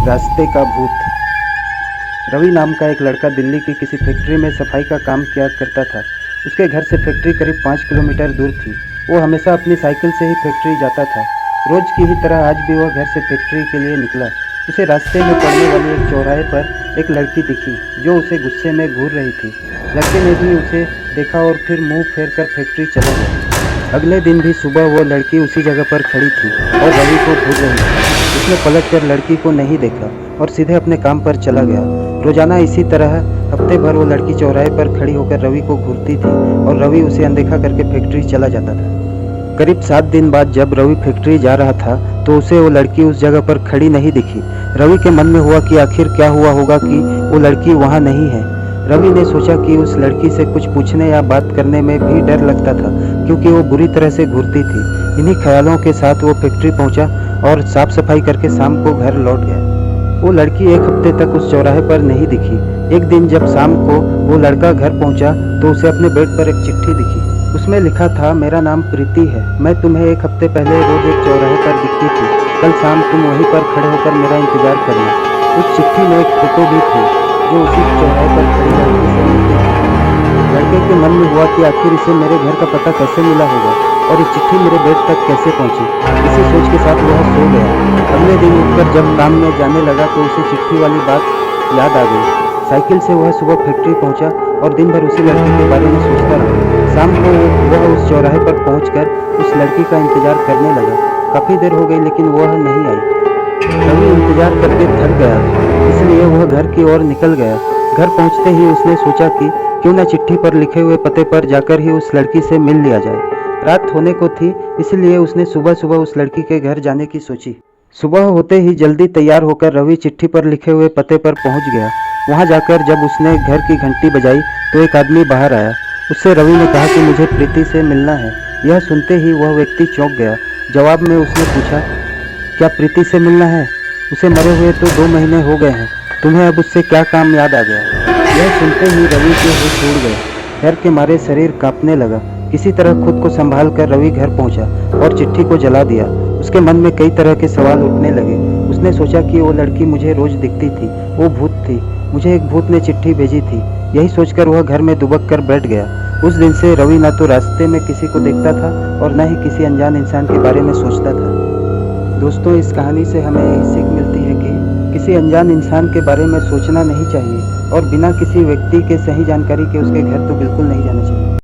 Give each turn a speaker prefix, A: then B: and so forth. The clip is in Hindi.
A: रास्ते का भूत। रवि नाम का एक लड़का दिल्ली की किसी फैक्ट्री में सफाई का काम किया करता था। उसके घर से फैक्ट्री करीब 5 किलोमीटर दूर थी। वो हमेशा अपनी साइकिल से ही फैक्ट्री जाता था। रोज की ही तरह आज भी वह घर से फैक्ट्री के लिए निकला। उसे रास्ते में पड़ने वाले एक चौराहे पर एक लड़की दिखी जो उसे गुस्से में घूर रही थी। लड़के ने भी उसे देखा और फिर मुंह फेर कर फैक्ट्री चला गया। अगले दिन भी सुबह वो लड़की उसी जगह पर खड़ी थी और रवि को घूर रही थी। उसने पलट कर लड़की को नहीं देखा और सीधे अपने काम पर चला गया। रोजाना इसी तरह हफ्ते भर वो लड़की चौराहे पर खड़ी होकर रवि को घूरती थी और रवि उसे अनदेखा करके फैक्ट्री चला जाता था। करीब 7 दिन बाद जब रवि फैक्ट्री जा रहा था तो उसे वो लड़की उस जगह पर खड़ी नहीं दिखी। रवि के मन में हुआ कि आखिर क्या हुआ होगा कि वो लड़की वहाँ नहीं है। रवि ने सोचा कि उस लड़की से कुछ पूछने या बात करने में भी डर लगता था क्योंकि वो बुरी तरह से घूरती थी। इन्हीं ख्यालों के साथ वो फैक्ट्री पहुंचा और साफ सफाई करके शाम को घर लौट गया। वो लड़की एक हफ्ते तक उस चौराहे पर नहीं दिखी। एक दिन जब शाम को वो लड़का घर पहुंचा तो उसे अपने बेड पर एक चिट्ठी दिखी। उसमें लिखा था, मेरा नाम प्रीति है, मैं तुम्हें एक हफ्ते पहले रोज एक चौराहे पर दिखती थी। कल शाम तुम वहीं पर खड़े होकर मेरा इंतजार करना। उस चिट्ठी में एक फोटो भी थी जो उसी चौराहे पर खड़ी लड़की से मिलती थी। लड़के के मन में हुआ कि आखिर इसे मेरे घर का पता कैसे मिला होगा और ये चिट्ठी मेरे बेड तक कैसे पहुंची। इसी सोच के साथ वह सो गया। अगले दिन उठकर जब काम में जाने लगा तो उसे चिट्ठी वाली बात याद आ गई। साइकिल से वह सुबह फैक्ट्री पहुंचा और दिन भर उसी लड़की के बारे में सोचता रहा। शाम को वह उस चौराहे पर पहुंचकर उस लड़की का इंतजार करने लगा। काफ़ी देर हो गई लेकिन वह नहीं आई। रवि इंतजार करके थक गया इसलिए वह घर की ओर निकल गया। घर पहुंचते ही उसने सोचा कि क्यों न चिट्ठी पर लिखे हुए पते पर जाकर ही उस लड़की से मिल लिया जाए। रात होने को थी इसलिए उसने सुबह सुबह उस लड़की के घर जाने की सोची। सुबह होते ही जल्दी तैयार होकर रवि चिट्ठी पर लिखे हुए पते पर पहुंच गया। वहां जाकर जब उसने घर की घंटी बजाई तो एक आदमी बाहर आया। उससे रवि ने कहा कि मुझे प्रीति से मिलना है। यह सुनते ही वह व्यक्ति चौंक गया। जवाब में उसने पूछा, क्या प्रीति से मिलना है? उसे मरे हुए तो 2 महीने हो गए हैं। तुम्हें अब उससे क्या काम याद आ गया? यह सुनते ही रवि के होश उड़ गए। डर के मारे शरीर कांपने लगा। किसी तरह खुद को संभाल कर रवि घर पहुंचा और चिट्ठी को जला दिया। उसके मन में कई तरह के सवाल उठने लगे। उसने सोचा कि वो लड़की मुझे रोज दिखती थी, वो भूत थी, मुझे एक भूत ने चिट्ठी भेजी थी। यही सोचकर वह घर में दुबक कर बैठ गया। उस दिन से रवि न तो रास्ते में किसी को देखता था और न ही किसी अनजान इंसान के बारे में सोचता था। दोस्तों, इस कहानी से हमें यही सीख मिलती है कि किसी अनजान इंसान के बारे में सोचना नहीं चाहिए और बिना किसी व्यक्ति के सही जानकारी के उसके घर तो बिल्कुल नहीं जाना चाहिए।